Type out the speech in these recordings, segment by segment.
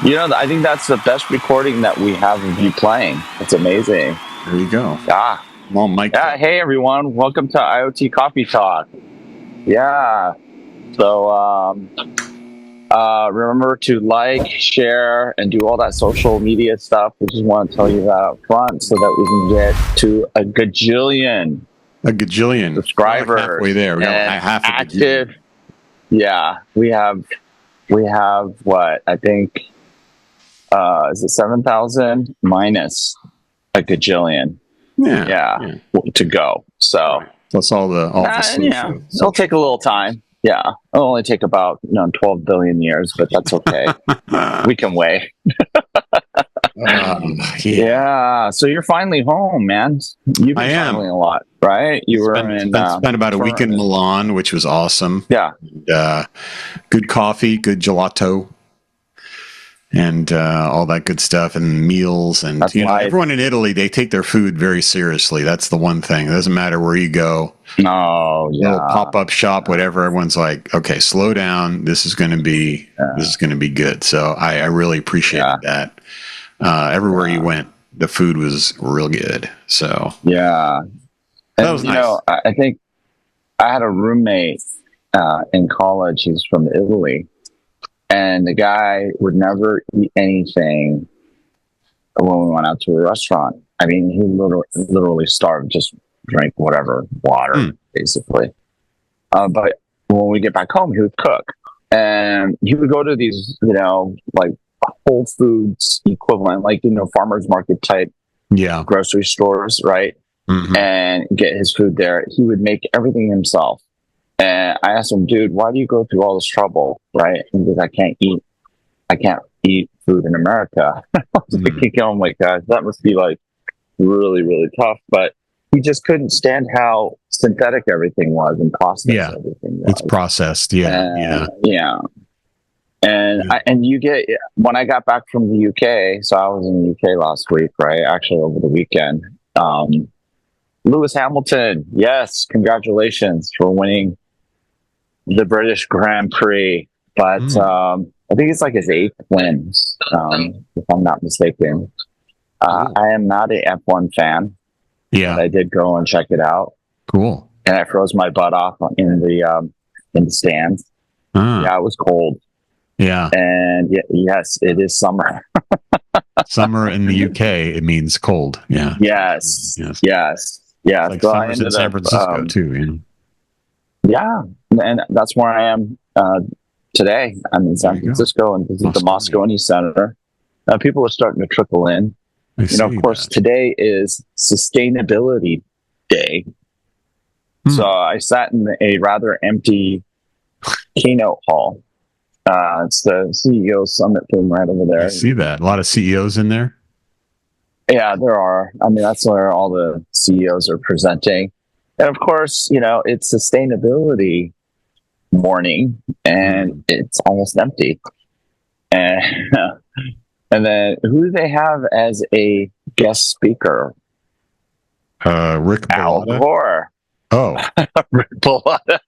I think that's the best recording that we have of you playing. It's amazing. There you go. Ah. Well, Mike. Yeah. Hey, everyone. Welcome to IoT Coffee Talk. Yeah. So remember to like, share, and do all that social media stuff. We just want to tell you that up front so that we can get to a gajillion subscribers. Like halfway there. We have half active. Yeah, we have what I think is it 7,000 minus a gajillion. Yeah, to go. So that's all the it'll take a little time. Yeah, it'll only take about 12 billion years, but that's okay. We can wait. Yeah. So you're finally home, man. You've been traveling a lot, right? You spent about a week in Milan, which was awesome. Yeah. And, good coffee, good gelato, and all that good stuff, and meals. And everyone in Italy, they take their food very seriously. That's the one thing. It doesn't matter where you go. Oh, yeah. Little pop-up shop, whatever. Everyone's like, okay, slow down. This is going to be good. So I really appreciated that. Everywhere you went, the food was real good. So yeah, and, that was nice. I think I had a roommate in college. He was from Italy, and the guy would never eat anything when we went out to a restaurant. I mean, he literally starved, just drank whatever water, basically. But when we get back home, he would cook, and he would go to these, like Whole Foods equivalent, like farmers market type grocery stores, right? And get his food there. He would make everything himself. And I asked him, dude, why do you go through all this trouble, right? Because I can't eat food in America. I was thinking, oh my gosh, that must be like really, really tough. But he just couldn't stand how synthetic everything was and processed everything was. It's processed. Yeah. And you get, when I got back from the UK, so I was in the UK last week, right? Actually, over the weekend. Lewis Hamilton, yes, congratulations for winning the British Grand Prix. But I think it's like his 8th win, if I'm not mistaken. I am not an F1 fan. Yeah, but I did go and check it out. Cool. And I froze my butt off in the stands. Yeah, it was cold. Yeah. And yes, it is summer. Summer in the UK, it means cold. Yeah. Yes. Yeah. Like so summers in San Francisco too. Yeah. And that's where I am today. I'm in San Francisco, and this is the Moscone Center. People are starting to trickle in. Of course, today is Sustainability Day. So I sat in a rather empty keynote hall. It's the CEO Summit thing right over there. I see that. A lot of CEOs in there? Yeah, there are. I mean, that's where all the CEOs are presenting. And of course, it's sustainability morning, and it's almost empty. And then who do they have as a guest speaker? Rick Al Gore. Oh. Rick Bellotta.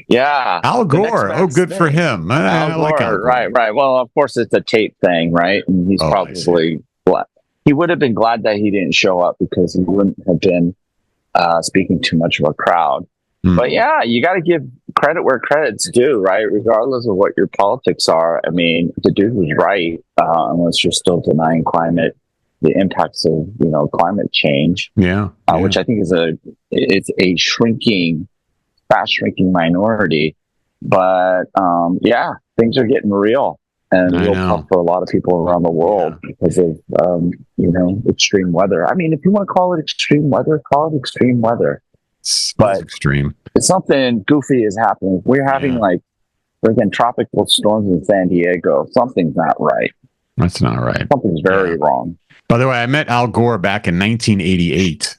Yeah. Al Gore. Oh, good for him. I like Al Gore. Right. Well, of course, it's a tape thing, right? And he's probably glad. He would have been glad that he didn't show up, because he wouldn't have been speaking too much of a crowd. But yeah, you got to give credit where credit's due, right? Regardless of what your politics are. I mean, the dude was right, unless you're still denying the impacts of climate change. Which I think it's a fast shrinking minority. But things are getting real, and real tough for a lot of people around the world because of extreme weather. I mean, if you want to call it extreme weather, call it extreme weather. But extreme. If something goofy is happening, we're having like freaking tropical storms in San Diego. Something's not right. That's not right. Something's very wrong. By the way, I met Al Gore back in 1988.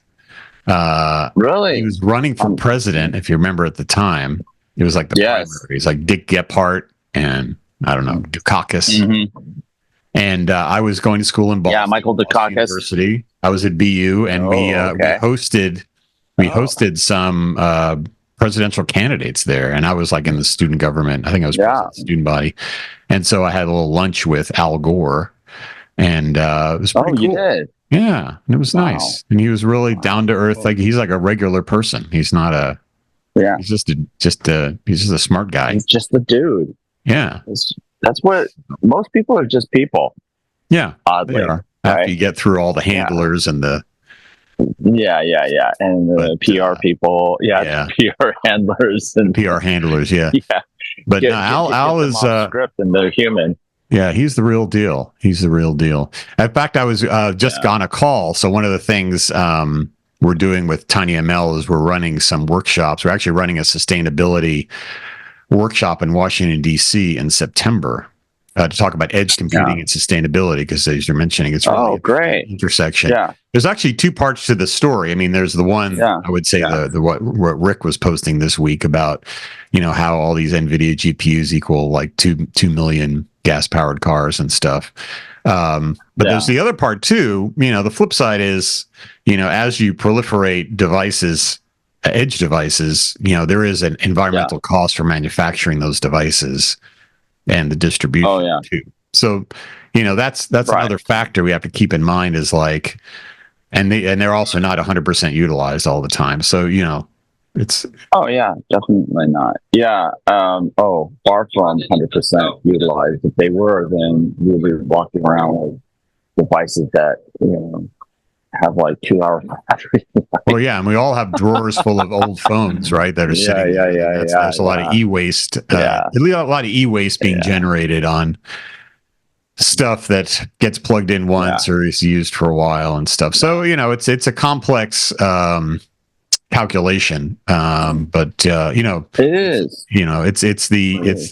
Really? He was running for president, if you remember at the time. It was like the primaries, like Dick Gephardt and, I don't know, Dukakis. And I was going to school in Boston. Yeah, Michael Dukakis. University. I was at BU, and we hosted some presidential candidates there, and I was like in the student government. I think I was president of the student body, and so I had a little lunch with Al Gore, and it was pretty cool. You did? Yeah, and it was nice, and he was really down to earth. Like he's like a regular person. He's not a he's just a smart guy. He's just a dude. Yeah, that's what most people are. Just people. Yeah, oddly, they are. After you get through all the handlers and the and the PR people, PR handlers and PR handlers, yeah. But Al is script and they're human. Yeah, he's the real deal. He's the real deal. In fact, I was just on a call. So one of the things we're doing with TinyML is we're running some workshops. We're actually running a sustainability workshop in Washington, D.C. in September to talk about edge computing and sustainability, because as you're mentioning, it's really great intersection. Yeah. There's actually two parts to the story. I mean, there's the one, I would say the what Rick was posting this week about, how all these NVIDIA GPUs equal like 2 million gas-powered cars and stuff. But there's the other part too. The flip side is, as you proliferate devices, edge devices, there is an environmental cost for manufacturing those devices and the distribution too. So, that's another factor we have to keep in mind is like, and they're also not 100% utilized all the time. So, it's definitely not. Far from 100% utilized. If they were, then we'll be walking around with devices that have like 2 hour battery. Well, and we all have drawers full of old phones, right? That are sitting. There's a lot of e-waste. A lot of e-waste being generated on stuff that gets plugged in once or is used for a while and stuff. So it's a complex calculation, but it is.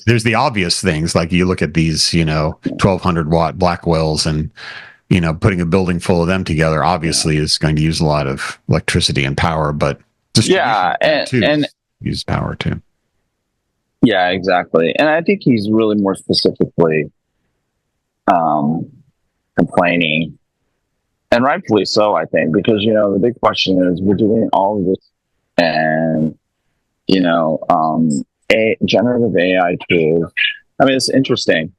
There's the obvious things, like you look at these 1200 watt Blackwells, and putting a building full of them together obviously is going to use a lot of electricity and power, but and use power too. Yeah, exactly. And I think he's really more specifically complaining, and rightfully so, I think, because the big question is, we're doing all of this, and generative AI tools. I mean, it's interesting.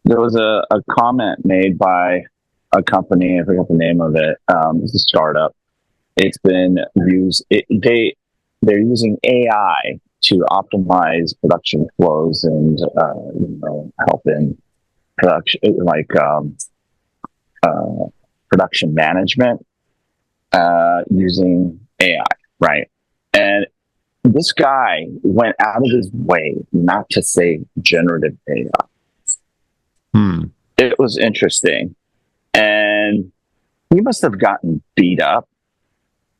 There was a comment made by a company, I forget the name of it. It's a startup. It's been used. They're using AI to optimize production flows and help in production, like production management using AI, right? And this guy went out of his way not to say generative AI. It was interesting. And he must have gotten beat up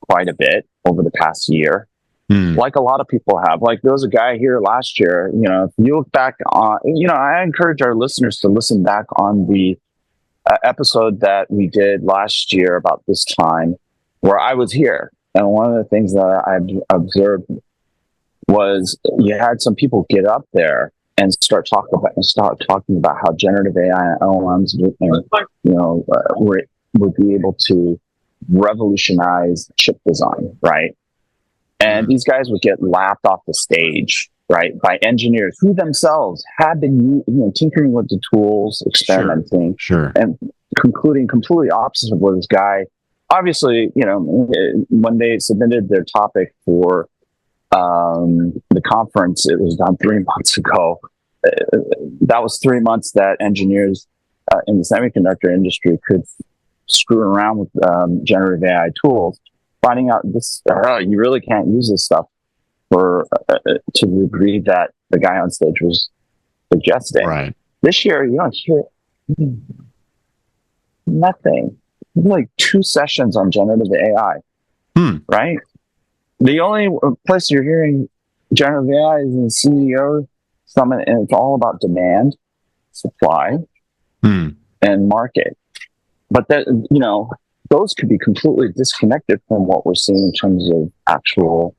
quite a bit over the past year, like a lot of people have. Like, there was a guy here last year, if you look back on, I encourage our listeners to listen back on the episode that we did last year about this time, where I was here. And one of the things that I observed was you had some people get up there and start talking about how generative AI and LLMs, would be able to revolutionize chip design, right? And these guys would get laughed off the stage, right, by engineers who themselves had been tinkering with the tools, experimenting, and concluding completely opposite of what this guy. Obviously, when they submitted their topic for the conference, it was done 3 months ago. That was 3 months that engineers in the semiconductor industry could screw around with generative AI tools, finding out this you really can't use this stuff for to the degree that the guy on stage was suggesting. Right. This year, you don't hear nothing. Like 2 sessions on generative AI, right? The only place you're hearing generative AI is in the CEO summit, and it's all about demand, supply, and market. But that those could be completely disconnected from what we're seeing in terms of actual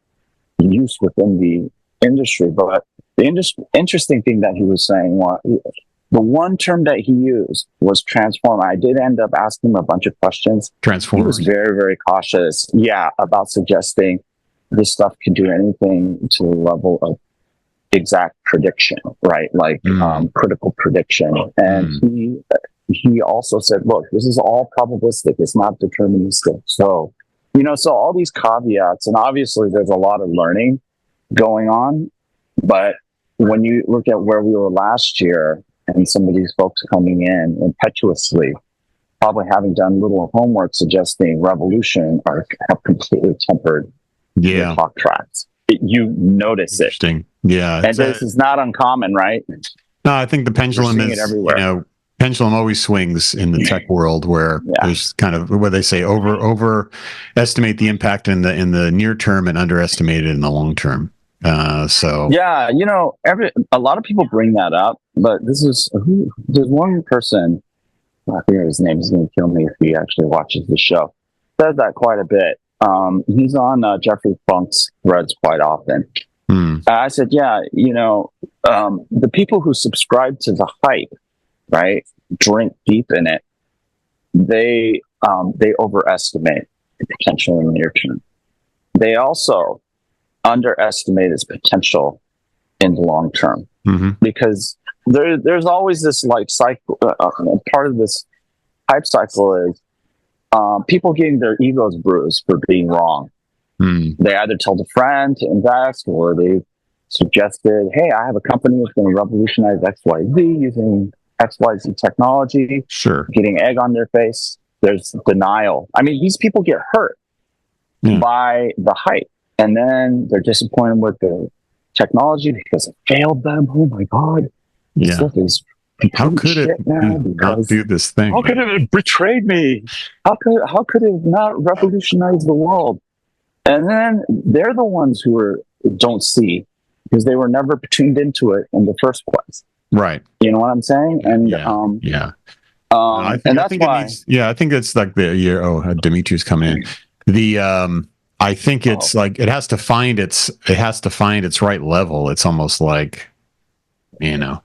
use within the industry. But the interesting thing that he was saying was, the one term that he used was transform. I did end up asking him a bunch of questions. Transform. He was very, very cautious, about suggesting this stuff can do anything to the level of exact prediction, right? Like critical prediction. And he also said, look, this is all probabilistic. It's not deterministic. So, so all these caveats, and obviously there's a lot of learning going on, but when you look at where we were last year and some of these folks coming in impetuously, probably having done little homework suggesting revolution have completely tempered the talk tracks. You notice it. Yeah. And this is not uncommon, right? No, I think the pendulum is everywhere. Pendulum always swings in the tech world where there's kind of what they say overestimate the impact in the near term and underestimate it in the long term. So a lot of people bring that up, but there's one person, I forget his name, he's going to kill me if he actually watches the show, says that quite a bit. He's on Jeffrey Funk's threads quite often. I said, the people who subscribe to the hype, right, drink deep in it, they overestimate the potential in the near term. They also underestimate its potential in the long term, because there's always this like cycle. Part of this hype cycle is people getting their egos bruised for being wrong. They either told a friend to invest, or they suggested, hey, I have a company that's going to revolutionize XYZ using XYZ technology. Sure. Getting egg on their face. There's denial. I mean, these people get hurt by the hype, and then they're disappointed with the technology because it failed them. Oh my God. Yeah. How could it not do this thing? How could it have betrayed me? How could it not revolutionize the world? And then they're the ones who don't see, because they were never tuned into it in the first place. Right. You know what I'm saying? And I think why. I think it's like the year. Oh, Dimitri's coming in. I think it's like it has to find its right level. It's almost like, Yeah.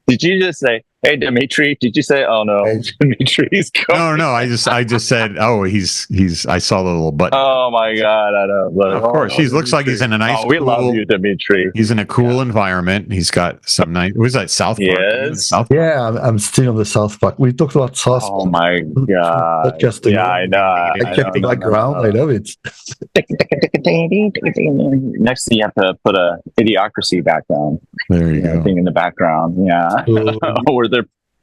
Did you just say, hey, Dimitri? Did you say, oh no, Dimitri's coming? No. I just said, oh, he's. I saw the little button. Oh my God, I know. Of course, he looks like he's in a nice. We love you, Dimitri. He's in a cool environment. He's got some nice. Was that South Park? Yes. I'm still on the South Park. We talked about South Park. Oh my God. I know. I kept the background. I love it. Next thing you have to put a Idiocracy background. There you go. Thing in the background. Yeah.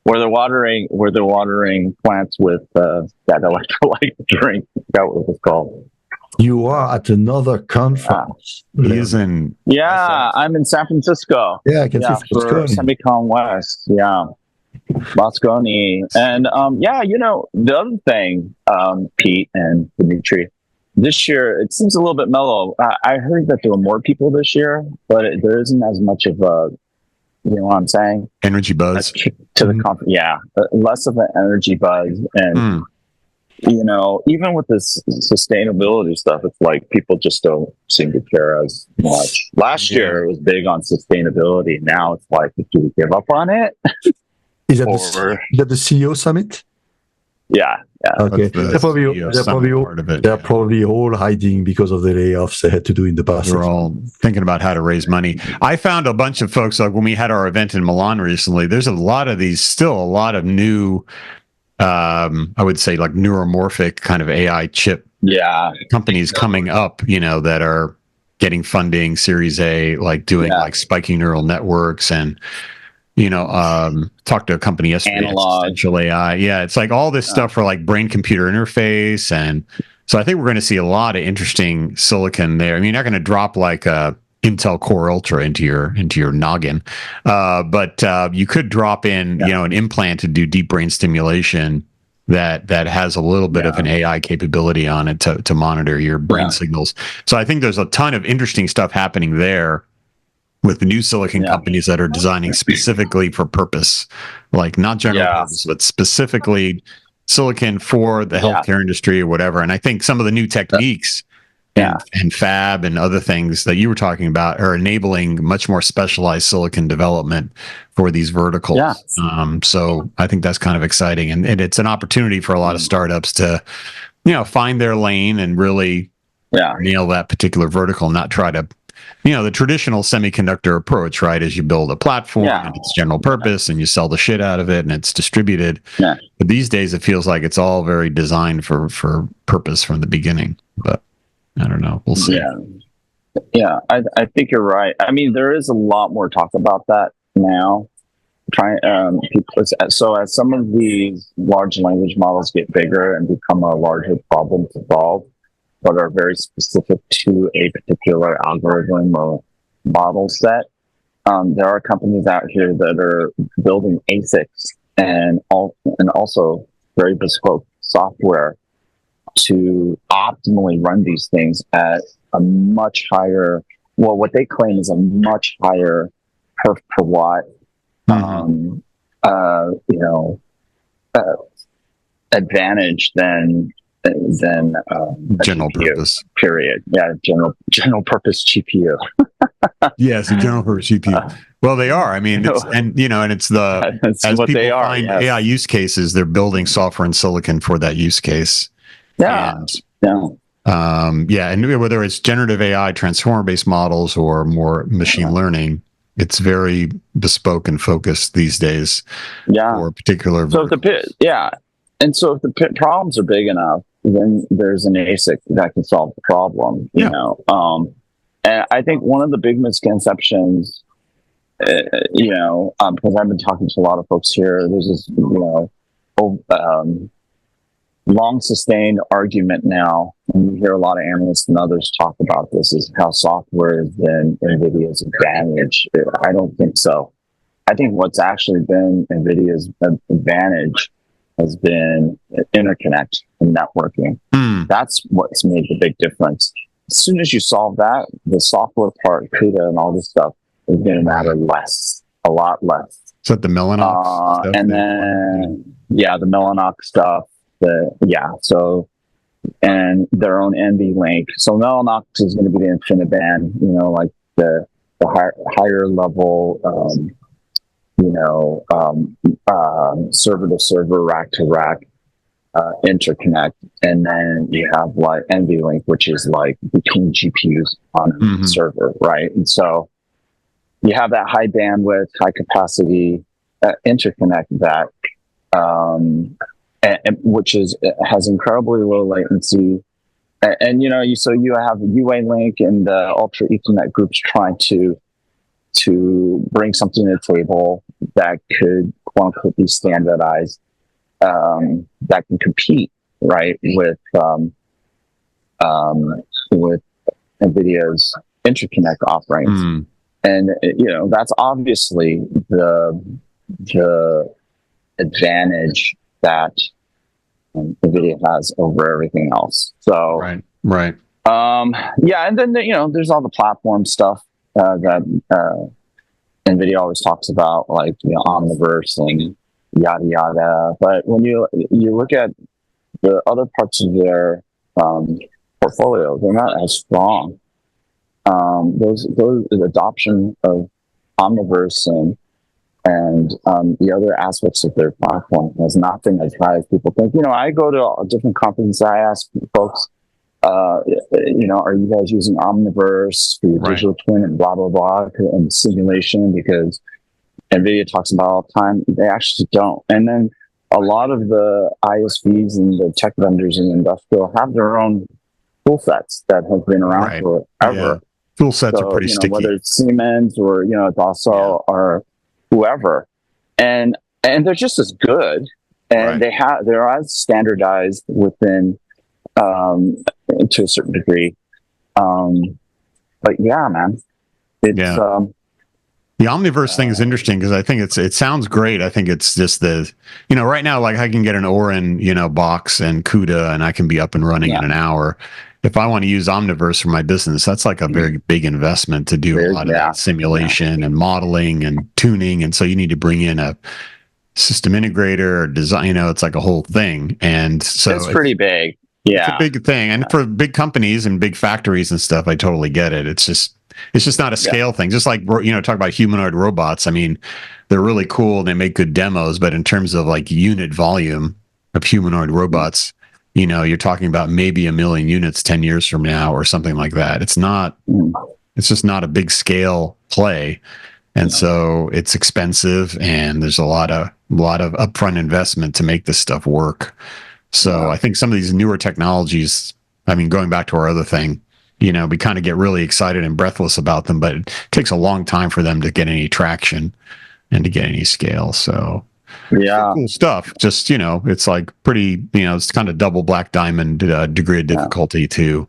where they're watering plants with that electrolyte drink. I forgot what it was called. You are at another conference. I'm in San Francisco. Yeah, I can see for SEMICON West. Yeah. Moscone. And the other thing, Pete and Dimitri, this year it seems a little bit mellow. I heard that there were more people this year, but there isn't as much of a, you know what I'm saying? Energy buzz to the conference. Yeah, less of an energy buzz, and even with this sustainability stuff, it's like people just don't seem to care as much. Last year it was big on sustainability. Now it's like, do we give up on it? Is that the CEO summit? Yeah. Okay. They're probably all hiding because of the layoffs they had to do in the past. They're all thinking about how to raise money. I found a bunch of folks, like when we had our event in Milan recently, there's a lot of new, I would say like neuromorphic kind of AI chip companies coming up, that are getting funding, Series A, like doing like spiking neural networks and talked to a company yesterday, Eventual AI. Yeah, it's like all this stuff for like brain-computer interface, and so I think we're going to see a lot of interesting silicon there. I mean, you're not going to drop like a Intel Core Ultra into your noggin, but you could drop in, an implant to do deep brain stimulation that has a little bit of an AI capability on it to monitor your brain signals. So I think there's a ton of interesting stuff happening there, with the new silicon companies that are designing specifically for purpose, like not general purpose, but specifically silicon for the healthcare industry or whatever. And I think some of the new techniques and fab and other things that you were talking about are enabling much more specialized silicon development for these verticals. So I think that's kind of exciting. And it's an opportunity for a lot of startups to, find their lane and really nail that particular vertical, not try to, the traditional semiconductor approach, right? Is you build a platform and it's general purpose and you sell the shit out of it and it's distributed. Yeah. But these days it feels like it's all very designed for purpose from the beginning. But I don't know. We'll see. Yeah, I think you're right. I mean, there is a lot more talk about that now. So as some of these large language models get bigger and become a larger problem to solve, but are very specific to a particular algorithm or model set, there are companies out here that are building ASICs and also very bespoke software to optimally run these things at a much higher, what they claim is a much higher perf per watt, advantage than general GPU, purpose. Period. Yeah, general purpose GPU. Yes, a general purpose GPU. Well, they are. I mean, it's That's as what people they are, find yes. AI use cases, they're building software and silicon for that use case. Yeah. And whether it's generative AI, transformer-based models, or more machine learning, it's very bespoke and focused these days. For a particular. So if the problems are big enough, then there's an ASIC that can solve the problem. You know, and I think one of the big misconceptions, because I've been talking to a lot of folks here, there's this, long sustained argument now, and you hear a lot of analysts and others talk about this, is how software has been Nvidia's advantage. I don't think so. I think what's actually been Nvidia's advantage has been interconnect and networking. That's what's made the big difference. As soon as you solve that, the software part, CUDA and all this stuff is going to matter less, a lot less. Is that the Mellanox stuff? And then, the Mellanox stuff. And their own NVLink. So Mellanox is going to be the InfiniBand, like the higher level, server to server, rack to rack interconnect. And then you have like NVLink, which is like between GPUs on a server, right? And so you have that high bandwidth, high capacity interconnect that which has incredibly low latency, and you have UALink and the Ultra Ethernet groups trying to bring something to the table that could quote unquote be standardized, that can compete with NVIDIA's interconnect offerings, and that's obviously the advantage that NVIDIA has over everything else. So right. And then there's all the platform stuff that NVIDIA always talks about, like Omniverse and yada yada. But when you look at the other parts of their portfolio, they're not as strong. Those the adoption of Omniverse and the other aspects of their platform has not been as high as people think. I go to different conferences. I ask folks, are you guys using Omniverse for your digital twin and blah, blah, blah, and simulation? Because NVIDIA talks about all the time. They actually don't. And then a lot of the ISVs and the tech vendors in industrial have their own tool sets that have been around forever. Yeah. Tool sets are pretty sticky. Whether it's Siemens or, it's also or whoever, and they're just as good, and they're as standardized within to a certain degree. But yeah, man, it's the Omniverse thing is interesting because I think it sounds great. I think it's just right now, like I can get an Orin box and CUDA and I can be up and running in an hour. If I want to use Omniverse for my business, that's like a very big investment to do a lot of that simulation and modeling and tuning. And so you need to bring in a system integrator or design, it's like a whole thing. And so it's pretty big. Yeah. It's a big thing. And for big companies and big factories and stuff, I totally get it. It's just not a scale thing. Just like, talk about humanoid robots. I mean, they're really cool and they make good demos, but in terms of like unit volume of humanoid robots, you're talking about maybe 1 million units 10 years from now or something like that. It's just not a big scale play. And so it's expensive, and there's a lot of upfront investment to make this stuff work. So I think some of these newer technologies, going back to our other thing, we kind of get really excited and breathless about them, but it takes a long time for them to get any traction and to get any scale. So cool stuff. Just, it's like pretty, it's kind of double black diamond degree of difficulty to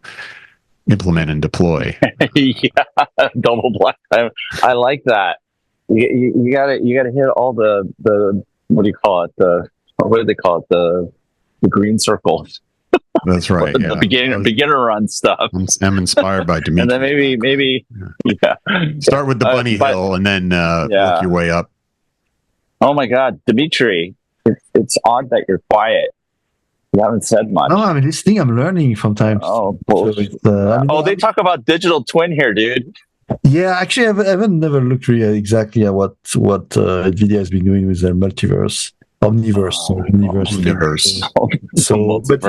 implement and deploy. Double black diamond. I like that. You gotta hit all the what do you call it? What do they call it? The green circles. That's right. The beginner run stuff. I'm inspired by Dimitri. And then maybe start with the bunny hill and then work your way up. Oh my God, Dimitri, it's odd that you're quiet. You haven't said much. No, this thing I'm learning from time. Oh, they talk about digital twin here, dude. Yeah, actually, I haven't never looked really exactly at what Nvidia has been doing with their Omniverse. So, but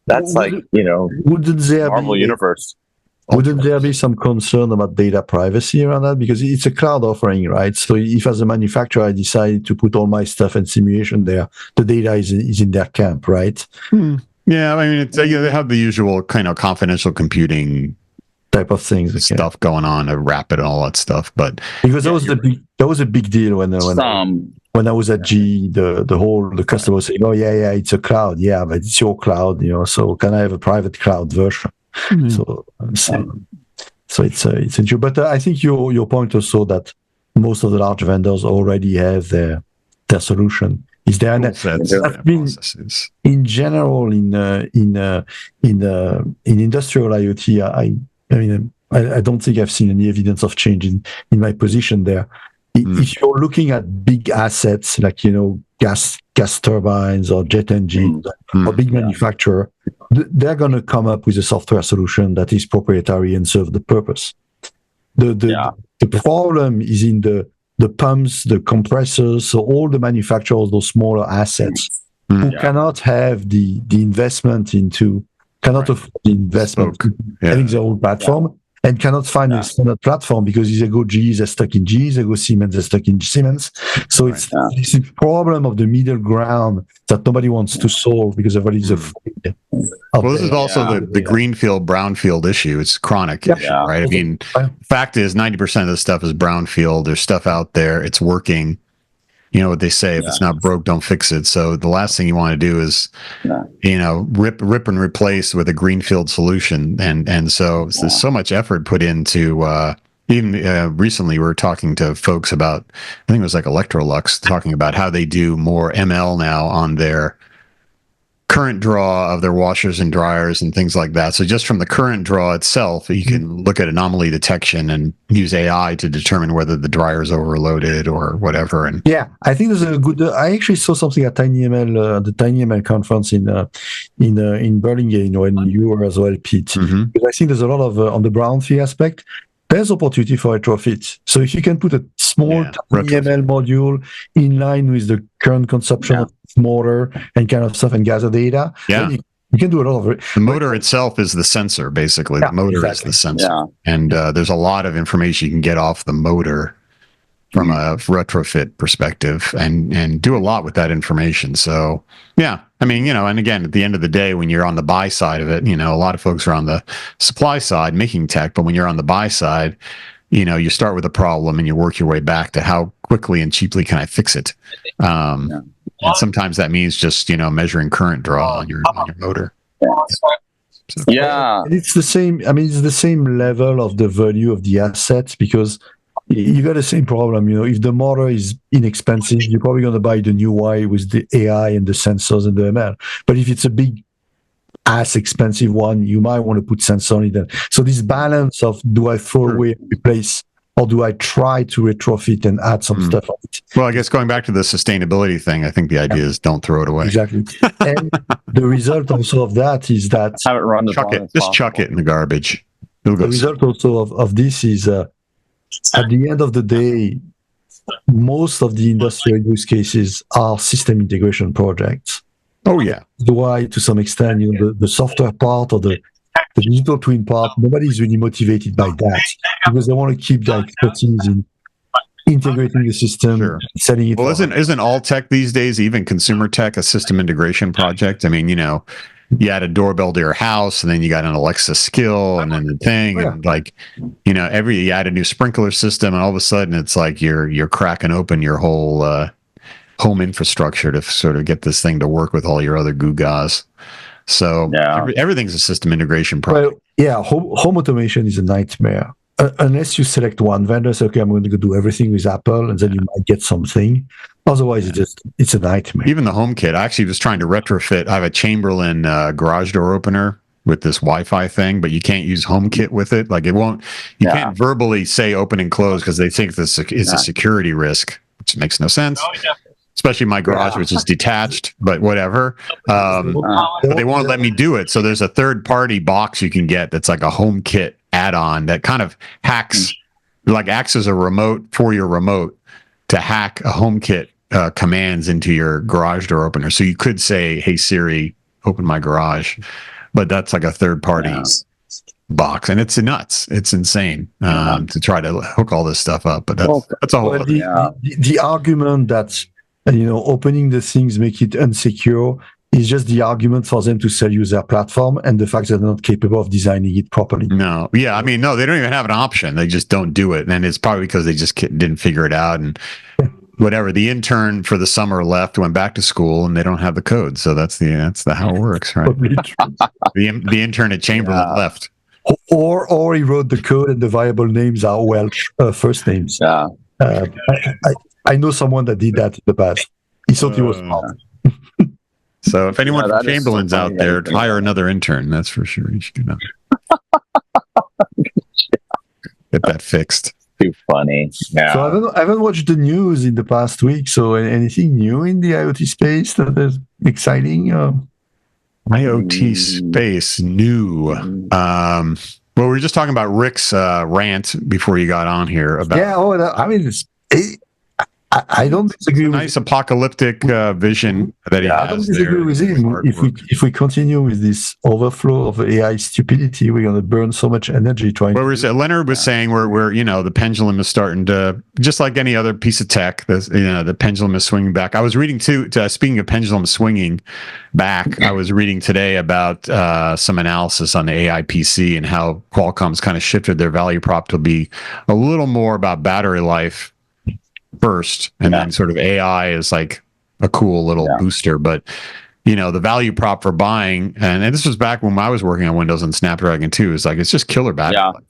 that's like wouldn't there Marvel be Universe? Wouldn't there be some concern about data privacy around that? Because it's a cloud offering, right? So if as a manufacturer I decide to put all my stuff and simulation there, the data is in their camp, right? Yeah, they have the usual kind of confidential computing type of things, stuff going on to wrap it and all that stuff. But because that was a big deal when I was at GE, the customer was saying, "Oh yeah, it's a cloud, yeah, but it's your cloud, So can I have a private cloud version?" So it's interesting. But I think your point also that most of the large vendors already have their solution is there. And that's been in general in industrial IoT. I don't think I've seen any evidence of change in my position there. If you're looking at big assets like gas turbines or jet engines or big manufacturer, they're going to come up with a software solution that is proprietary and serve the purpose. The problem is in the pumps, the compressors, so all the manufacturers, those smaller assets who cannot have the investment cannot afford the investment having their own platform. And cannot find a standard platform because they go GE, they're stuck in GE, they go Siemens, they're stuck in Siemens. So it's the problem of the middle ground that nobody wants to solve because everybody's afraid. This is also the greenfield, brownfield issue. It's chronic issue, right? Fact is 90% of the stuff is brownfield. There's stuff out there. It's working. You know what they say, if it's not broke, don't fix it. So the last thing you want to do is, rip and replace with a greenfield solution. And so there's so much effort put into, even recently we were talking to folks about, I think it was like Electrolux, talking about how they do more ML now on their current draw of their washers and dryers and things like that. So just from the current draw itself, you can look at anomaly detection and use AI to determine whether the dryer is overloaded or whatever. And I think there's a good. I actually saw something at TinyML, the TinyML conference in Berlin, when you were as well, Pete. Because I think there's a lot of on the brownfield aspect. There's opportunity for retrofit. So if you can put a small TinyML module in line with the current consumption of motor and kind of stuff and gather data, you can do a lot of it. The motor itself is the sensor, basically. The motor is the sensor. And there's a lot of information you can get off the motor from a retrofit perspective and do a lot with that information. So, and again, at the end of the day, when you're on the buy side of it, a lot of folks are on the supply side making tech, but when you're on the buy side, you start with a problem and you work your way back to how quickly and cheaply can I fix it? And sometimes that means just, measuring current draw on your motor. It's the same. It's the same level of the value of the assets because you got the same problem. If the motor is inexpensive, you're probably going to buy the new Y with the AI and the sensors and the ML. But if it's a big ass expensive one, you might want to put sensor on it. So this balance of do I throw away and replace, or do I try to retrofit and add some stuff on it? Well, I guess going back to the sustainability thing, I think the idea is don't throw it away. Exactly. And the result also of that is that have it run just chuck it in the garbage. The result also of this is at the end of the day, most of the industrial use cases are system integration projects. Oh yeah. Why, to some extent, the software part or the digital twin part, nobody's really motivated by that because they want to keep their expertise in integrating the system, selling it. Well, isn't all tech these days, even consumer tech, a system integration project? I mean, you add a doorbell to your house, and then you got an Alexa skill, and then the thing, and you add a new sprinkler system, and all of a sudden, it's like you're cracking open your whole home infrastructure to sort of get this thing to work with all your other Gugas. So everything's a system integration project. Well, yeah, home automation is a nightmare. Unless you select one vendor, say, okay, I'm going to go do everything with Apple, and then you might get something. Otherwise, it's a nightmare. Even the HomeKit, I actually was trying to retrofit. I have a Chamberlain garage door opener with this Wi-Fi thing, but you can't use HomeKit with it. Like it won't. You can't verbally say open and close because they think this is a security risk, which makes no sense. Especially my garage, which is detached, but whatever. But they won't let me do it. So there's a third-party box you can get that's like a HomeKit add-on that kind of acts as a remote for your remote to hack a HomeKit commands into your garage door opener. So you could say, "Hey Siri, open my garage," but that's like a third-party box, and it's nuts. It's insane to try to hook all this stuff up. But that's a whole. The argument that opening the things make it unsecure is just the argument for them to sell you their platform and the fact that they're not capable of designing it properly. No, yeah, I mean, no, they don't even have an option. They just don't do it, and it's probably because they just didn't figure it out and whatever. The intern for the summer left, went back to school, and they don't have the code. So that's how it works, right? the intern at Chamberlain left, or he wrote the code and the variable names are Welsh first names. Yeah. I know someone that did that in the past. He thought he was smart. So if anyone from Chamberlain's out there, hire another intern. That's for sure. You should get that fixed. Too funny. Yeah. So I haven't watched the news in the past week. So anything new in the IoT space that is exciting? IoT space new. Well, we were just talking about Rick's rant before you got on here about. Yeah. I don't disagree with nice apocalyptic vision that he has. I don't disagree with him. If we continue with this overflow of AI stupidity, we're going to burn so much energy trying. Leonard was saying we're the pendulum is starting to, just like any other piece of tech. The pendulum is swinging back. I was reading speaking of pendulum swinging back, I was reading today about some analysis on the AI PC and how Qualcomm's kind of shifted their value prop to be a little more about battery life first, and then sort of AI is like a cool little booster. But the value prop for buying, and this was back when I was working on Windows and Snapdragon 2, is like it's just killer battery life.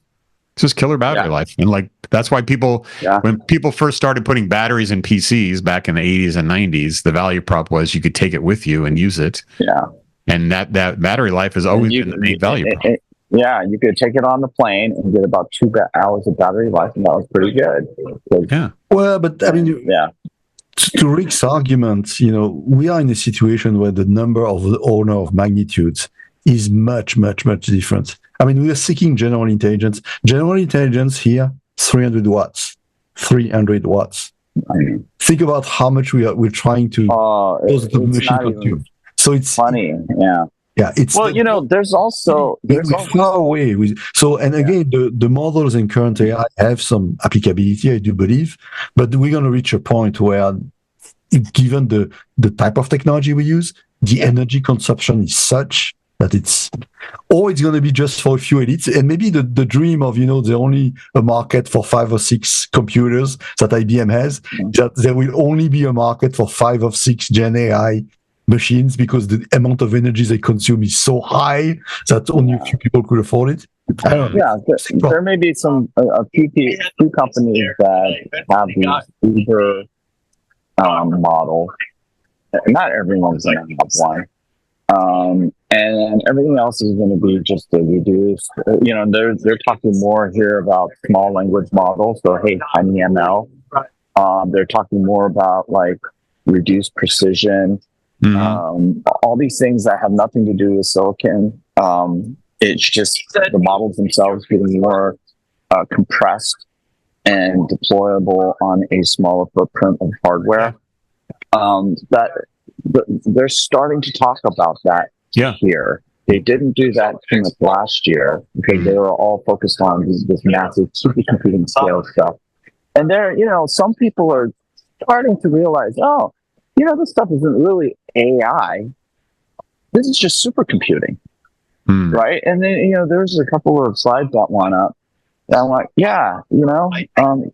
It's just killer battery life, and like that's why when people first started putting batteries in PCs back in the 80s and 90s, the value prop was you could take it with you and use it. Yeah, and that battery life has always been the main value prop. Yeah, you could take it on the plane and get about 2 hours of battery life, and that was pretty good. Yeah. Well, but I mean, to Rick's argument, we are in a situation where the number of the order of magnitudes is much, much, much different. I mean, we are seeking general intelligence. General intelligence here, 300 watts. 300 watts. Think about how much we're trying to close the machine to. So it's funny, yeah. Yeah, there's also far away with again the models in current AI have some applicability, I do believe, but we're going to reach a point where, given the type of technology we use, the energy consumption is such that it's going to be just for a few elites, and maybe the dream of there's only a market for 5 or 6 computers that IBM has, that there will only be a market for 5 or 6 Gen AI machines because the amount of energy they consume is so high that only a few people could afford it. I don't know. Yeah, there may be a few companies that have these Uber model. Not everyone's going to have one. And everything else is going to be just reduced. They're talking more here about small language models. So, hey, tiny ML. They're talking more about like reduced precision. Mm-hmm. All these things that have nothing to do with silicon. It's just the models themselves getting more compressed and deployable on a smaller footprint of hardware. That they're starting to talk about that here. They didn't do that too much last year because they were all focused on this massive supercomputing scale stuff. And there, some people are starting to realize, this stuff isn't really AI. This is just supercomputing, right? And then, there's a couple of slides that went up. And I'm like,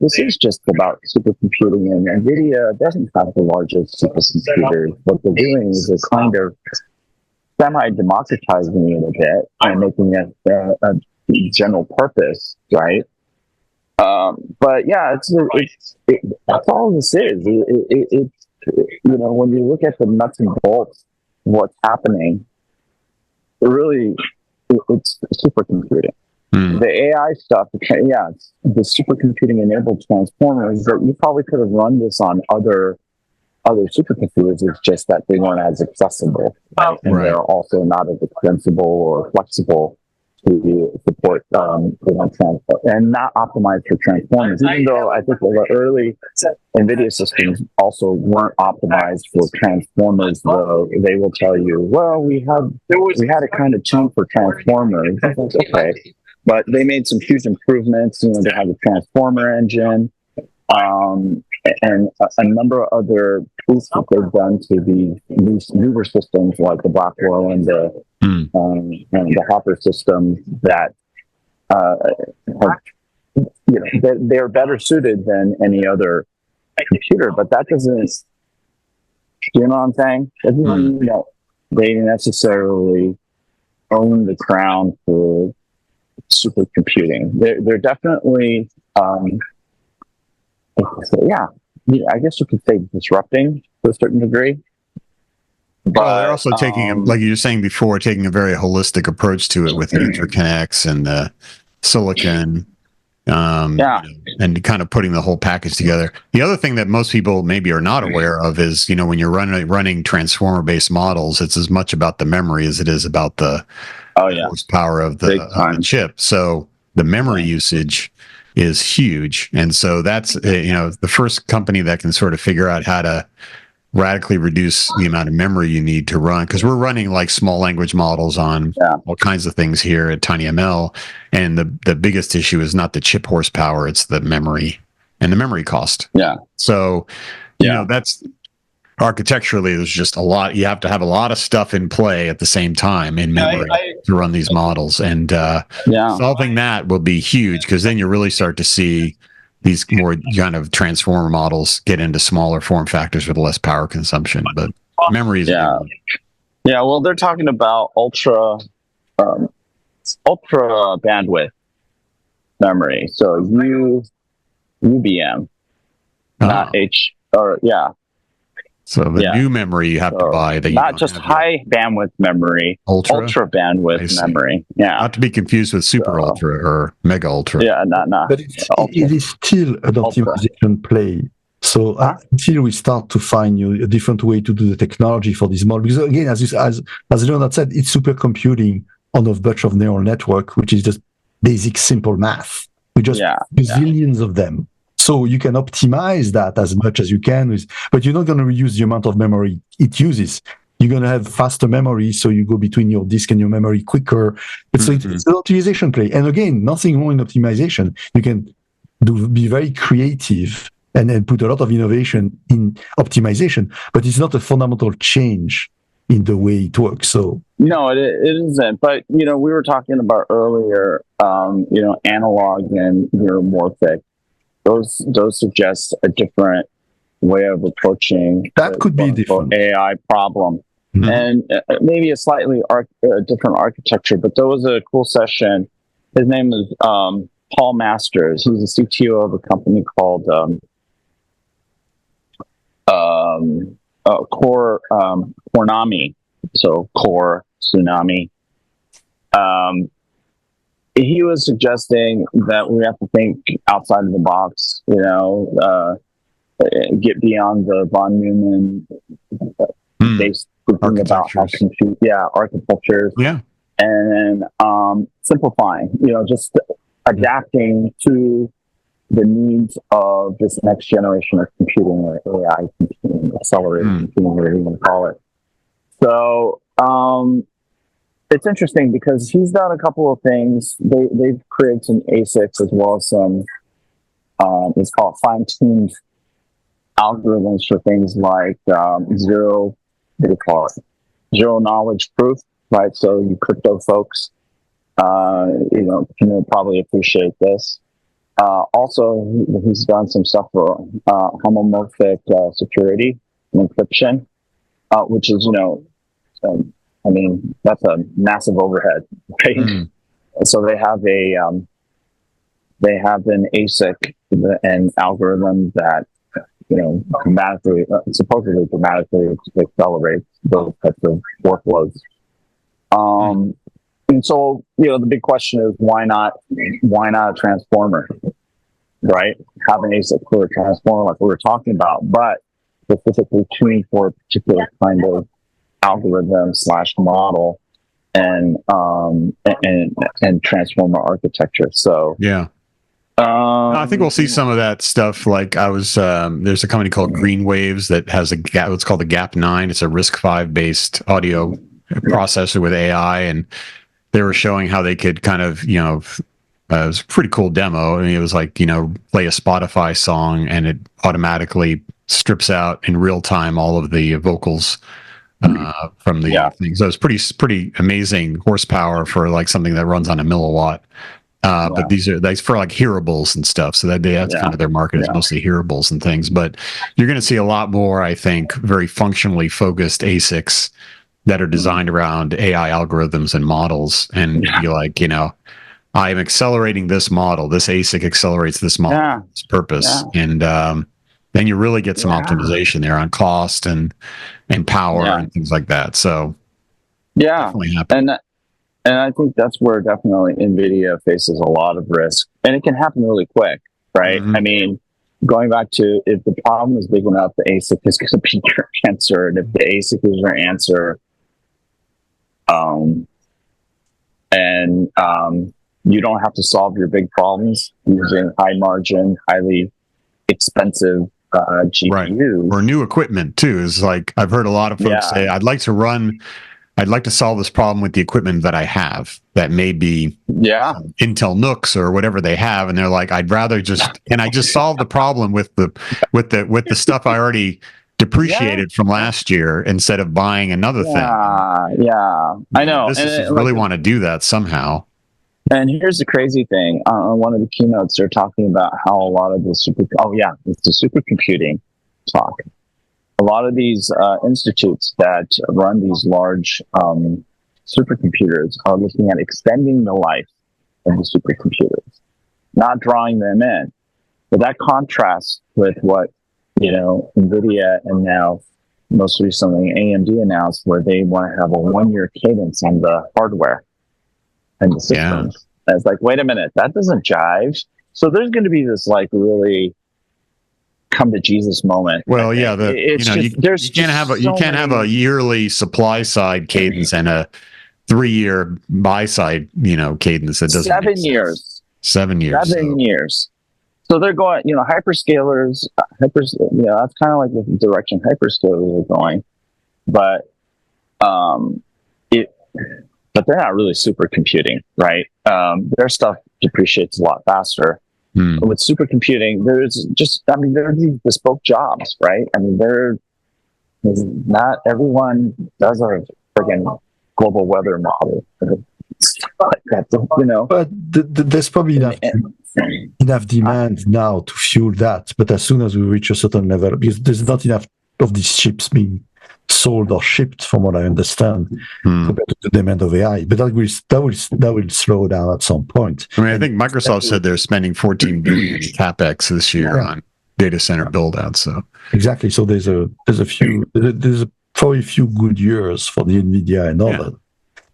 this is just about supercomputing, and Nvidia doesn't have the largest supercomputers. What they're doing is they're kind of semi-democratizing it a bit and making it a general purpose, right? But yeah, that's all this is. When you look at the nuts and bolts of what's happening, it's supercomputing. The AI stuff, it's the supercomputing enabled transformers that you probably could have run this on other supercomputers. It's just that they weren't as accessible, right? And they're also not as extensible or flexible to support and not optimized for transformers. Even though I think the early Nvidia systems also weren't optimized for transformers, though they will tell you, well, we had it kind of tuned for transformers. Okay. But they made some huge improvements. They have a transformer engine, and a number of other tweaks that they've done to these newer systems like the Blackwell and the Hopper system that they're better suited than any other computer. But that doesn't, you know what I'm saying? That doesn't, they didn't own the crown for supercomputing. They're definitely, I guess you could say disrupting to a certain degree. But they're also taking, like you were saying before, taking a very holistic approach to it with the interconnects and the silicon, and kind of putting the whole package together. The other thing that most people maybe are not aware of is, when you're running transformer-based models, it's as much about the memory as it is about the horsepower of the chip. So the memory usage is huge, and so that's the first company that can sort of figure out how to radically reduce the amount of memory you need to run, because we're running like small language models on all kinds of things here at TinyML, and the biggest issue is not the chip horsepower, it's the memory and the memory cost. So that's architecturally, there's just a lot. You have to have a lot of stuff in play at the same time in memory to run these models, and solving that will be huge, because then you really start to see these more kind of transformer models get into smaller form factors with less power consumption. But memory is well, they're talking about ultra bandwidth memory, so UBM, not So the new memory you have to buy, that not just high bandwidth memory, ultra bandwidth memory. Not to be confused with super ultra or mega ultra. But it is still an optimization play. So until we start to find a different way to do the technology for this model, because again, as Leonard said, it's supercomputing on a bunch of neural network, which is just basic simple math. We just zillions of them. So you can optimize that as much as you can, but you're not going to reduce the amount of memory it uses. You're going to have faster memory, so you go between your disk and your memory quicker. So it's an optimization play. And again, nothing wrong in optimization. You can be very creative and put a lot of innovation in optimization, but it's not a fundamental change in the way it works. So no, it isn't. But we were talking about earlier, analog and neuromorphic. Those suggest a different way of approaching that could be different AI problem, and maybe a slightly different architecture. But there was a cool session. His name is Paul Masters. He's the CTO of a company called Tsunami. So Core Tsunami. He was suggesting that we have to think outside of the box, get beyond the von Neumann based thinking about how compute, architectures, and simplifying, just adapting to the needs of this next generation of computing, or AI computing, accelerated computing, whatever you want to call it. So it's interesting because he's done a couple of things. They've created some ASICs as well as some, it's called fine-tuned algorithms for things like zero knowledge proof, right? So you crypto folks, can probably appreciate this. Also, he's done some stuff for homomorphic security and encryption, which is, that's a massive overhead, right? So they have an ASIC, an algorithm that supposedly dramatically accelerates those types of workloads. And so, the big question is why not a transformer, right? Have an ASIC for a transformer like we were talking about, but specifically tuned for a particular kind of algorithm / model and transformer architecture. So yeah. I think we'll see some of that stuff. Like there's a company called Green Waves that has what's called the Gap 9. It's a RISC-V based audio processor with AI, and they were showing how they could kind of, it was a pretty cool demo. I mean, it was like, play a Spotify song and it automatically strips out in real time all of the vocals from the thing. So it's pretty amazing horsepower for like something that runs on a milliwatt. But these are for like hearables and stuff. So that's kind of their market is mostly hearables and things. But you're going to see a lot more, I think, very functionally focused ASICs that are designed around AI algorithms and models, and be like, I am accelerating this model. This ASIC accelerates this model for its purpose, and then you really get some optimization there on cost and power and things like that. So definitely happen. And I think that's where definitely Nvidia faces a lot of risk, and it can happen really quick, right? I mean, going back to, if the problem is big enough, the ASIC is going to be your answer, and if the ASIC is your answer, you don't have to solve your big problems using high margin, highly expensive GPUs. Right. Or new equipment too. Is like, I've heard a lot of folks say, I'd like to solve this problem with the equipment that I have that may be Intel NUCs or whatever they have, and they're like, I'd rather can I just solve the problem with the stuff I already depreciated from last year instead of buying another thing. Yeah, I know. Businesses really want to do that somehow. And here's the crazy thing. On one of the keynotes, they're talking about how a lot of the it's the supercomputing talk. A lot of these institutes that run these large supercomputers are looking at extending the life of the supercomputers, not drawing them in. But that contrasts with what, Nvidia and now most recently AMD announced, where they want to have a 1-year cadence on the hardware and the systems. And it's like, wait a minute, that doesn't jive. So there's going to be this like really come to Jesus moment. Well, you can't have a yearly supply side cadence and a 3-year buy side, cadence. That doesn't 7 years. 7 years. 7 years. So they're going, hyperscalers, that's kind of like the direction hyperscalers are going, but they're not really supercomputing, right? Their stuff depreciates a lot faster. With supercomputing, there are these bespoke jobs, right? I mean, not everyone does a friggin' global weather model. Like that, But there's probably enough demand now to fuel that. But as soon as we reach a certain level, because there's not enough of these chips being sold or shipped, from what I understand, compared to the demand of AI. But that will slow down at some point. I mean, I think Microsoft said they're spending $14 billion capex this year on data center build out. So exactly. So there's probably a few good years for the Nvidia and all that.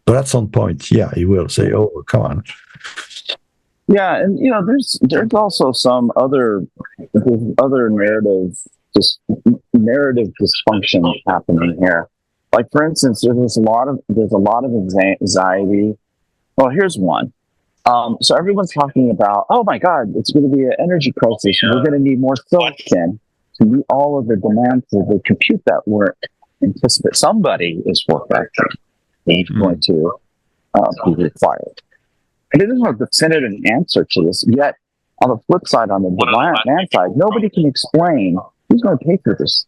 But at some point, he will say, "Oh, come on." Yeah, and there's also some other narrative dysfunction happening here. Like, for instance, there's a lot of anxiety. Well, here's one. So everyone's talking about, oh my God, it's going to be an energy crisis. We're going to need more silicon to meet all of the demands of the compute that we're anticipating. Somebody is forecasting is going to be required. And it isn't a definitive answer to this. Yet, on the flip side, on the demand side, nobody can explain who's going to pay for this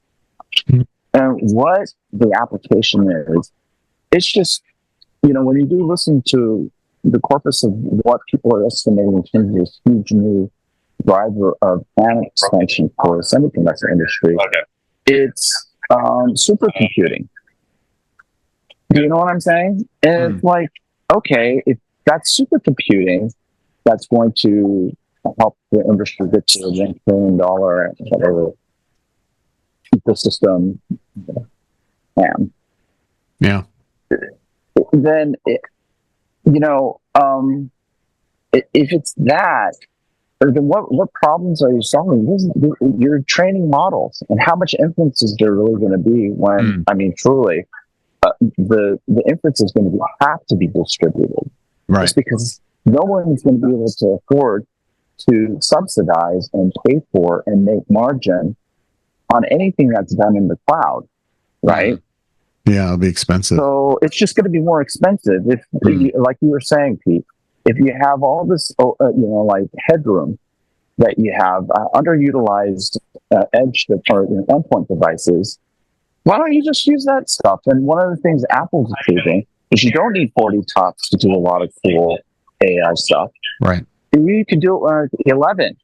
and what the application is. It's just, when you do listen to the corpus of what people are estimating in terms of this huge new driver of planet expansion for the semiconductor industry, it's supercomputing. Do you know what I'm saying? And it's like, okay, if that's supercomputing, that's going to help the industry get to a $1 trillion whatever ecosystem. Yeah. Then, if it's that, then what problems are you solving? You're training models, and how much inference is there really going to be when, truly, the inference is going to have to be distributed. Right. Just because no one is going to be able to afford to subsidize and pay for and make margin on anything that's done in the cloud, right? Yeah, it'll be expensive. So it's just going to be more expensive. If, like you were saying, Pete, if you have all this, like headroom that you have underutilized edge or endpoint devices, why don't you just use that stuff? And one of the things Apple's achieving is you don't need 40 TOPS to do a lot of cool AI stuff. Right. You can do it with 11.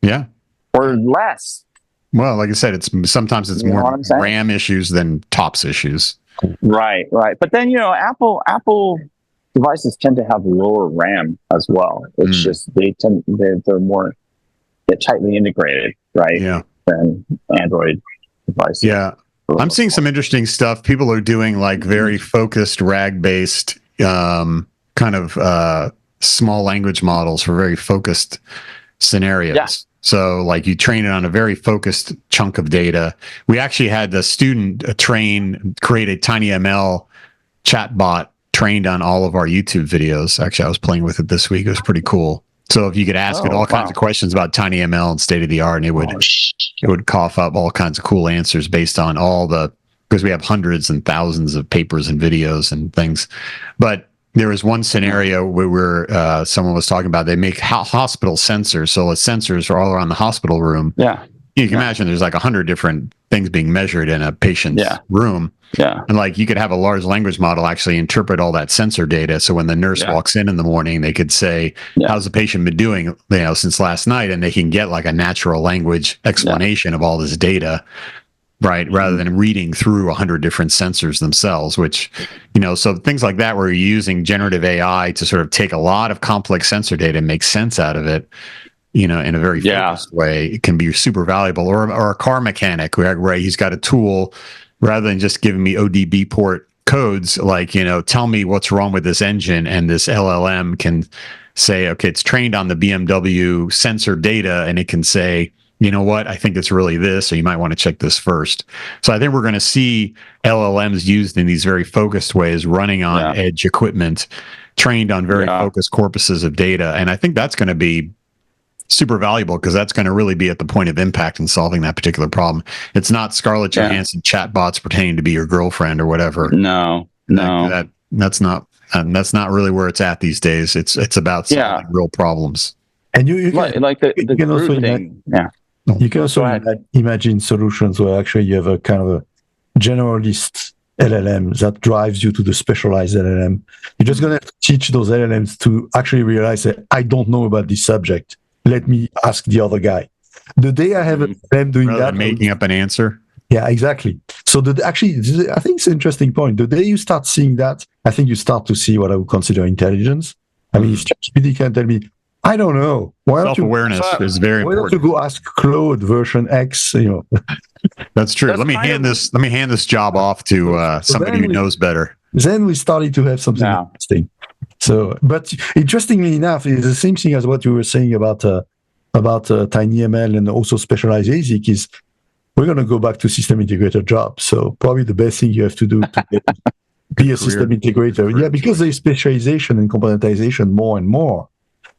Yeah. Or less. Well, like I said, sometimes it's more RAM issues than TOPS issues. Right. But then, Apple devices tend to have lower RAM as well. It's just they're more tightly integrated, right? Yeah. Than Android devices. Yeah. I'm seeing some interesting stuff. People are doing like very focused RAG-based kind of small language models for very focused scenarios. Yeah. So like you train it on a very focused chunk of data. We actually had the student create a TinyML chatbot trained on all of our YouTube videos. Actually, I was playing with it this week. It was pretty cool. So if you could ask it all kinds of questions about TinyML and state of the art, and it would cough up all kinds of cool answers based on because we have hundreds and thousands of papers and videos and things. But there was one scenario where someone was talking about they make hospital sensors. So the sensors are all around the hospital room. Yeah. You can imagine there's like 100 different things being measured in a patient's room. Yeah. And like you could have a large language model actually interpret all that sensor data. So when the nurse walks in the morning, they could say, how's the patient been doing, since last night? And they can get like a natural language explanation of all this data. Right. Rather than reading through 100 different sensors themselves, which, so things like that, where you're using generative AI to sort of take a lot of complex sensor data and make sense out of it, in a very focused way, it can be super valuable. Or a car mechanic where he's got a tool rather than just giving me ODB port codes, like, tell me what's wrong with this engine. And this LLM can say, okay, it's trained on the BMW sensor data, and it can say, you know what, I think it's really this, so you might want to check this first. So I think we're going to see LLMs used in these very focused ways, running on edge equipment, trained on very focused corpuses of data. And I think that's going to be super valuable because that's going to really be at the point of impact in solving that particular problem. It's not Scarlett Johansson chatbots pretending to be your girlfriend or whatever. No. That's not really where it's at these days. It's about solving real problems. And you can, like the you can also thing. You can also imagine solutions where actually you have a kind of a generalist LLM that drives you to the specialized LLM. You're just going to teach those LLMs to actually realize that I don't know about this subject. Let me ask the other guy. The day I have them doing that, making up an answer. Yeah, exactly. So I think it's an interesting point. The day you start seeing that, I think you start to see what I would consider intelligence. I mean, if ChatGPT can tell me, I don't know. Self-awareness is very important. Why don't you go ask Claude version X? That's true. Let me hand this job off to somebody who knows better. Then we started to have something interesting. So, but interestingly enough, it's the same thing as what you were saying about TinyML and also specialized ASIC is we're going to go back to system integrator jobs. So probably the best thing you have to do to be a system integrator. Yeah, because there's specialization and componentization more and more.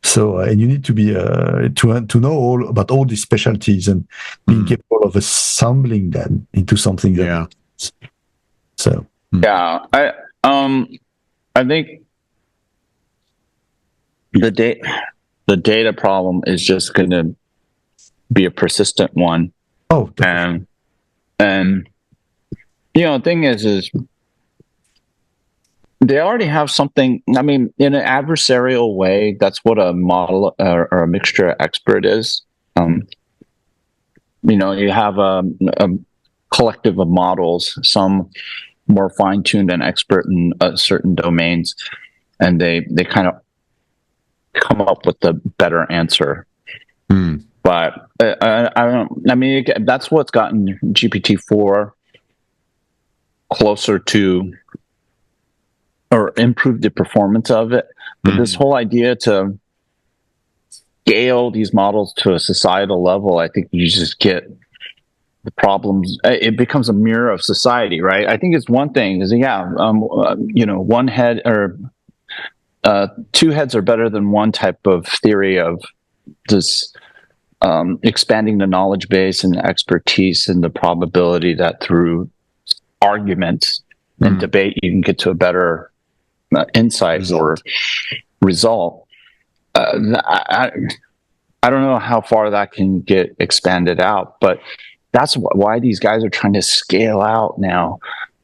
So, and you need to be to know all about all these specialties and being capable of assembling them into something. So. Yeah, I think the data problem is just going to be a persistent one. Oh, and the thing is they already have something. I mean, in an adversarial way, that's what a model or a mixture expert is. You have a collective of models, some more fine-tuned and expert in certain domains, and they kind of come up with the better answer. But I don't. I mean, that's what's gotten GPT-4 closer to, or improved the performance of it. But this whole idea to scale these models to a societal level, I think you just get the problems. It becomes a mirror of society, right? I think it's one thing is one head or two heads are better than one type of theory of this expanding the knowledge base and expertise and the probability that through arguments and debate you can get to a better insight or result. I don't know how far that can get expanded out, but that's why these guys are trying to scale out now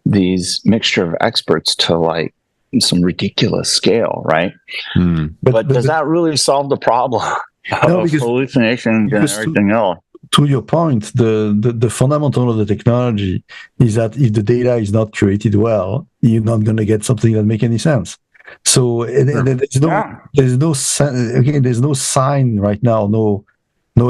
these mixture of experts to like some ridiculous scale, right? But does that really solve the problem of hallucinations and everything else? To your point, the fundamental of the technology is that if the data is not curated well, you're not going to get something that makes any sense. So there's no sign right now, no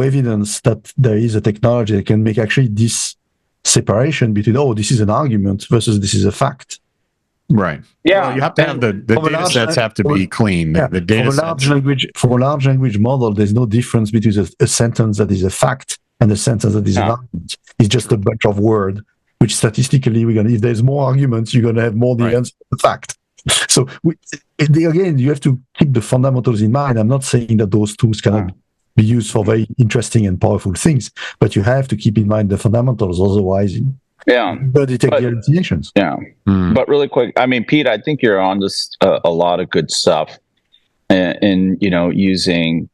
evidence that there is a technology that can make actually this separation between this is an argument versus this is a fact. Right. Yeah. Well, you have to have the data sets have to be clean. The data for a large language model, there's no difference between a sentence that is a fact and a sentence that is an argument. It's just a bunch of words, which statistically if there's more arguments, you're going to have more the answer to the fact. So again, you have to keep the fundamentals in mind. I'm not saying that those tools cannot be used for very interesting and powerful things, but you have to keep in mind the fundamentals. Otherwise, but detect the hallucinations. Yeah. But really quick, I mean, Pete, I think you're on this a lot of good stuff in using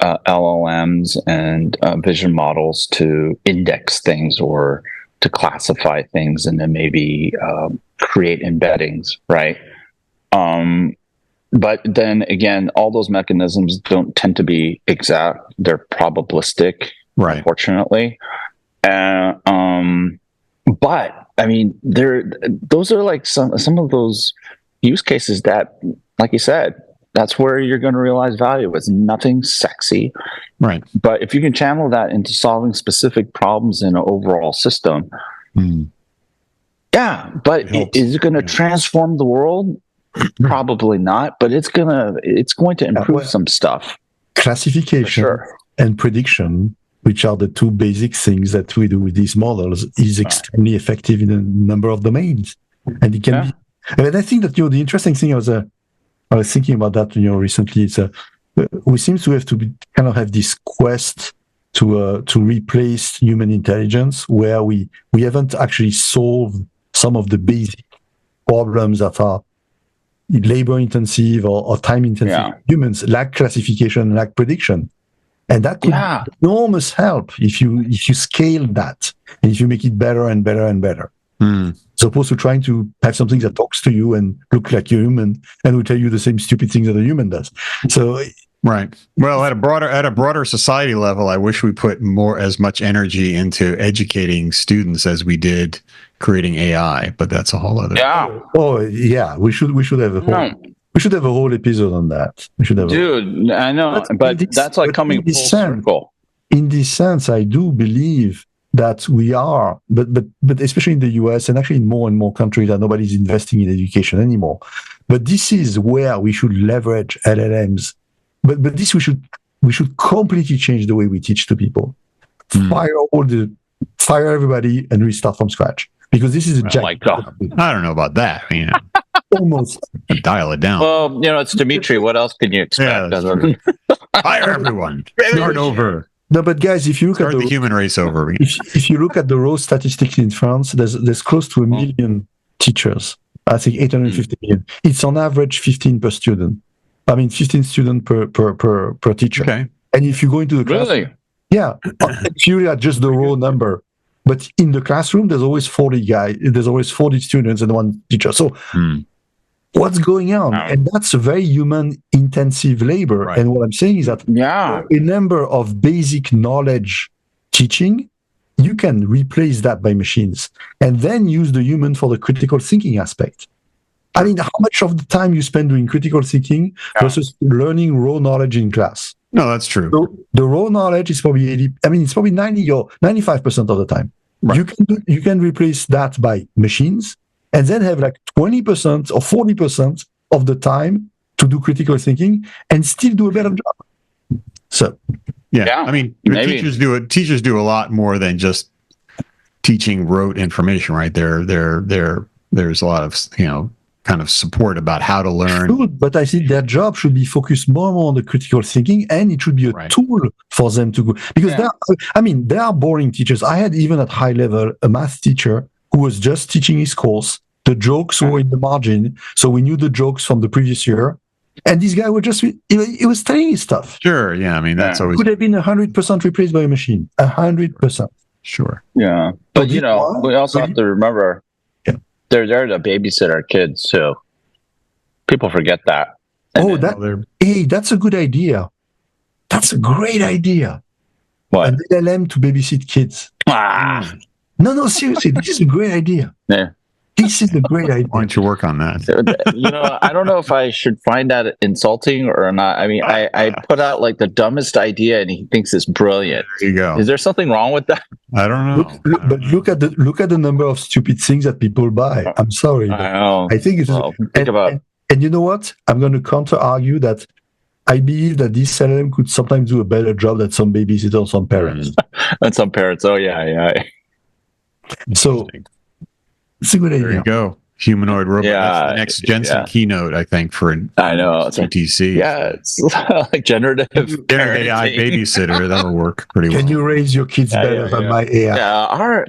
LLMs and vision models to index things or to classify things and then maybe create embeddings, right? But then again, all those mechanisms don't tend to be exact. They're probabilistic, unfortunately. But I mean, those are like some of those use cases that, like you said, that's where you're going to realize value. It's nothing sexy, right? But if you can channel that into solving specific problems in an overall system, but is it going to transform the world? Probably not, but it's going to improve some stuff. Classification and prediction, which are the two basic things that we do with these models, is extremely effective in a number of domains, and it can be. And I think that the interesting thing I was thinking about that recently is we seem to have to kind of have this quest to replace human intelligence, where we haven't actually solved some of the basic problems that are labor intensive or time intensive. Humans lack classification, lack prediction, and that could be enormous help if you scale that and if you make it better and better and better. As opposed to trying to have something that talks to you and look like a human and will tell you the same stupid things that a human does. So well, at a broader society level, I wish we put as much energy into educating students as we did creating AI, but that's a whole other. We should have a whole. We should have a whole episode on that. Dude, I know, but that's like coming full circle. In this sense, I do believe that we are, but especially in the US and actually in more and more countries that nobody's investing in education anymore. But this is where we should leverage LLMs. But this we should completely change the way we teach to people. Fire everybody and restart from scratch, because this is I don't know about that. Almost dial it down. Well, it's Dimitri. What else can you expect? Fire everyone. Start over. No, but guys, if you look Start at the human race over. if you look at the raw statistics in France, there's close to 1 million teachers. I think 850 million. It's on average 15 per student. I mean, 15 students per teacher. Okay. And if you go into the classroom, Really? yeah, if you at just the raw number, but in the classroom, there's always 40 guys, there's always 40 students and one teacher. So what's going on? And that's a very human intensive labor. Right. And what I'm saying is that a number of basic knowledge teaching, you can replace that by machines and then use the human for the critical thinking aspect. I mean, how much of the time you spend doing critical thinking versus learning raw knowledge in class? No, that's true. So the raw knowledge is probably 80, I mean, it's probably 90 or 95% of the time. Right. You can replace that by machines and then have like 20% or 40% of the time to do critical thinking and still do a better job. So, yeah. I mean, teachers do a lot more than just teaching rote information, right? There's a lot of, kind of support about how to learn. Good, but I think their job should be focused more and more on the critical thinking, and it should be a tool for them to go. Because there are boring teachers. I had, even at high level, a math teacher who was just teaching his course. The jokes were in the margin, so we knew the jokes from the previous year. And this guy he was telling his stuff. Sure, yeah. I mean, that's always... Could have been 100% replaced by a machine. 100%. Sure. Yeah. But, we also have to remember... They're there to babysit our kids too. People forget that. That's a good idea. That's a great idea. What? An LLM to babysit kids. No, seriously, this is a great idea. Yeah. This is a great idea. Why don't you work on that? I don't know if I should find that insulting or not. I mean, I put out like the dumbest idea, and he thinks it's brilliant. There you go. Is there something wrong with that? I don't know. Look at the number of stupid things that people buy. I'm sorry. I know. I think it's. And you know what? I'm going to counter argue that I believe that this LLM could sometimes do a better job than some babysitters, some parents. And some parents. Oh yeah. So. It's a good idea. There you go. Humanoid robot. That's the next Jensen keynote, I think, for CTC. Yeah, it's like generative AI babysitter. That'll work pretty well. Can you raise your kids better than my AI? Yeah, our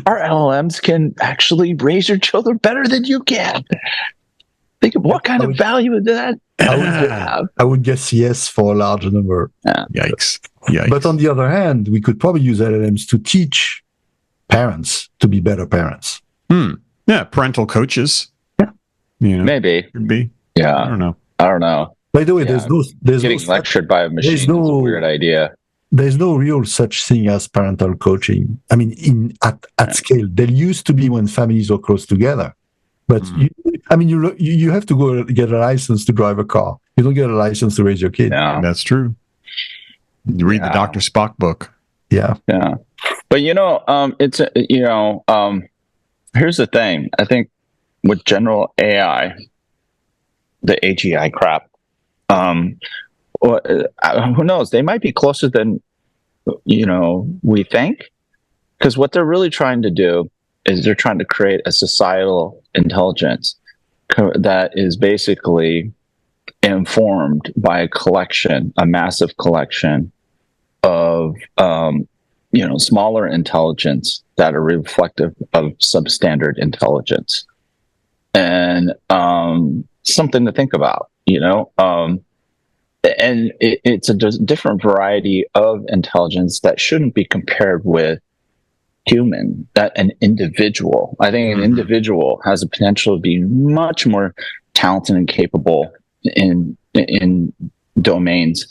LLMs can actually raise your children better than you can. Think of what kind of value would that have? I would guess yes for a large number. Yeah. Yikes. But on the other hand, we could probably use LLMs to teach parents to be better parents. Yeah, parental coaches. Yeah, maybe. Could be. Yeah, I don't know. By the way, there's getting lectured by a machine. Is a weird idea. There's no real such thing as parental coaching. I mean, at scale, there used to be when families were close together, but you have to go get a license to drive a car. You don't get a license to raise your kid. Yeah, that's true. You read the Dr. Spock book. Yeah. But it's here's the thing. I think with general AI, the AGI crap, who knows? They might be closer than we think, because what they're really trying to do is they're trying to create a societal intelligence that is basically informed by a massive collection of smaller intelligence that are reflective of substandard intelligence, and something to think about, and it's a different variety of intelligence that shouldn't be compared with human, that an individual. I think an individual has the potential to be much more talented and capable in domains,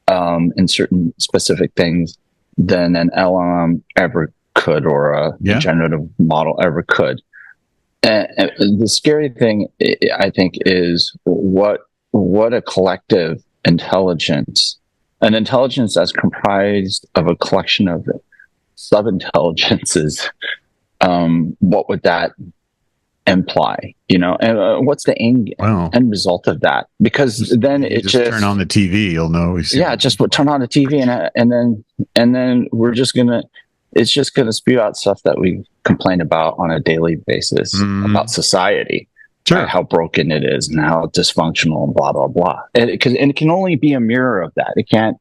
in certain specific things, than an LLM ever could, or a generative model ever could. And the scary thing, I think, is what a collective intelligence, an intelligence that's comprised of a collection of sub-intelligences, what would that imply? And what's the end result of that? Because then it just turn on the TV, you'll know. Just turn on the TV, and then it's just gonna spew out stuff that we complain about on a daily basis about society. Sure. How broken it is and how dysfunctional and blah, blah, blah. And it can only be a mirror of that. It can't,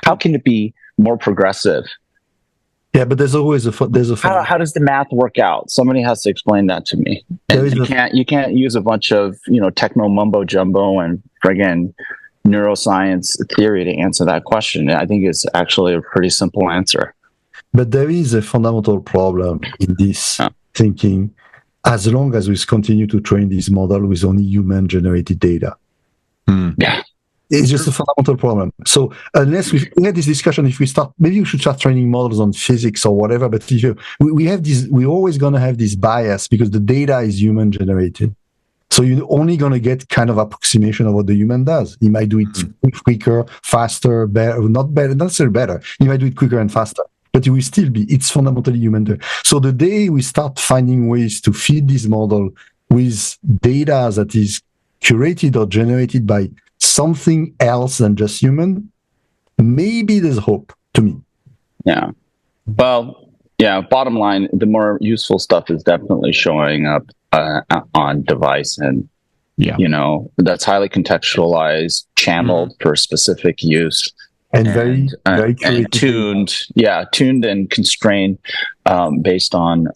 how can it be more progressive? Yeah, but there's always how does the math work out? Somebody has to explain that to me. And you can't use a bunch of, techno mumbo jumbo and friggin' neuroscience theory to answer that question. I think it's actually a pretty simple answer. But there is a fundamental problem in this thinking, as long as we continue to train this model with only human-generated data. Yeah. It's just a fundamental problem. So unless we had this discussion, if we start, maybe we should start training models on physics or whatever, but we have this, we're always going to have this bias because the data is human-generated. So you're only going to get kind of approximation of what the human does. He might do it quicker, faster, better, not necessarily better. He might do it quicker and faster. But it will still be, it's fundamentally human. So the day we start finding ways to feed this model with data that is curated or generated by something else than just human, maybe there's hope to me. Yeah. Well, yeah, bottom line, the more useful stuff is definitely showing up on device, and, that's highly contextualized, channeled for specific use. And very and tuned and constrained based on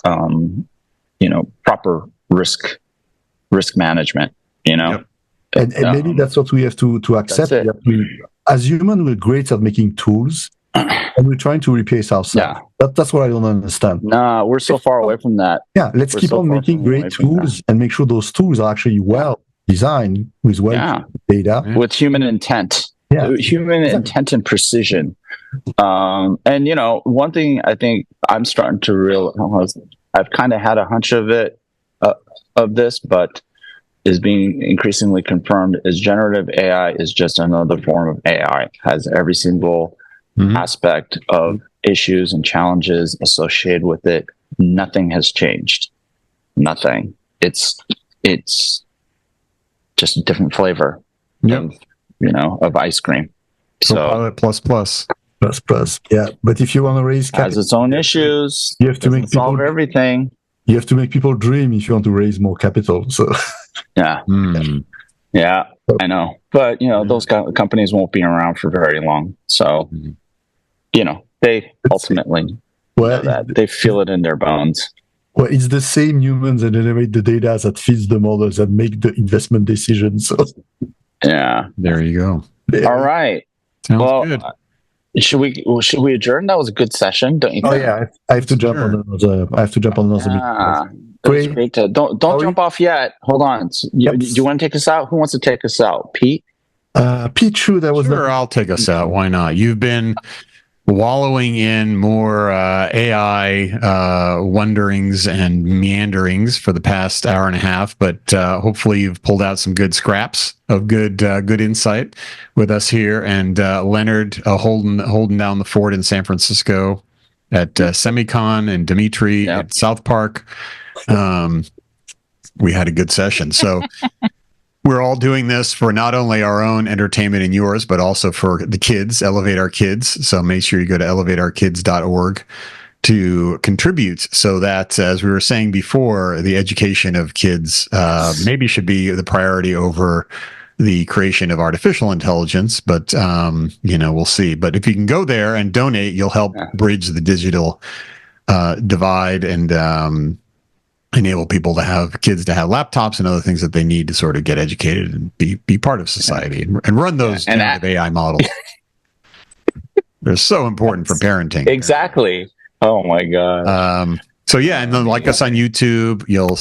proper risk management. Yep. And maybe that's what we have to accept. As humans, we're great at making tools, and we're trying to replace ourselves. Yeah. That's what I don't understand. Nah, we're so far away from that. Yeah, let's keep on making great tools and make sure those tools are actually well designed with data, with human intent. Yeah. Human intent and precision. And, one thing I think I'm starting to realize, I've kind of had a hunch of this, but is being increasingly confirmed, is generative AI is just another form of AI. It has every single aspect of issues and challenges associated with it. Nothing has changed. Nothing. It's just a different flavor. Yep. Of ice cream. So plus. Yeah, but if you want to raise capital, has its own issues. You have to make solve everything. You have to make people dream if you want to raise more capital. So yeah, I know. But those companies won't be around for very long. So they ultimately they feel it in their bones. Well, it's the same humans that generate the data that feeds the models that make the investment decisions. So. Yeah, there you go. All right. Sounds good. Should we adjourn? That was a good session, don't you think? Oh yeah, I have to jump on another. Great. Don't jump off yet. Hold on. Do you want to take us out? Who wants to take us out? Pete? Pete, sure. I'll take us out. Why not? You've been wallowing in more AI wonderings and meanderings for the past hour and a half, but hopefully you've pulled out some good scraps of good insight with us here. And Leonard holding down the fort in San Francisco at SEMICON, and Dimitri at South Park. We had a good session. So we're all doing this for not only our own entertainment and yours, but also for the kids, Elevate Our Kids. So make sure you go to elevateourkids.org to contribute, so that, as we were saying before, the education of kids maybe should be the priority over the creation of artificial intelligence. But, we'll see. But if you can go there and donate, you'll help bridge the digital divide and enable people to have kids to have laptops and other things that they need to sort of get educated and be part of society and run those AI models. They're so important for parenting. Exactly. Oh my God. So and then like us on YouTube, you'll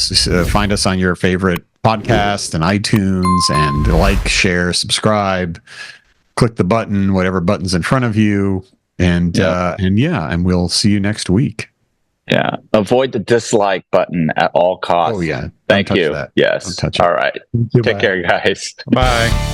find us on your favorite podcast and iTunes, and like, share, subscribe, click the button, whatever button's in front of you. And we'll see you next week. Yeah. Avoid the dislike button at all costs. Oh, yeah. Thank you. That. Yes. Don't touch it. All right. Take care, guys. Bye.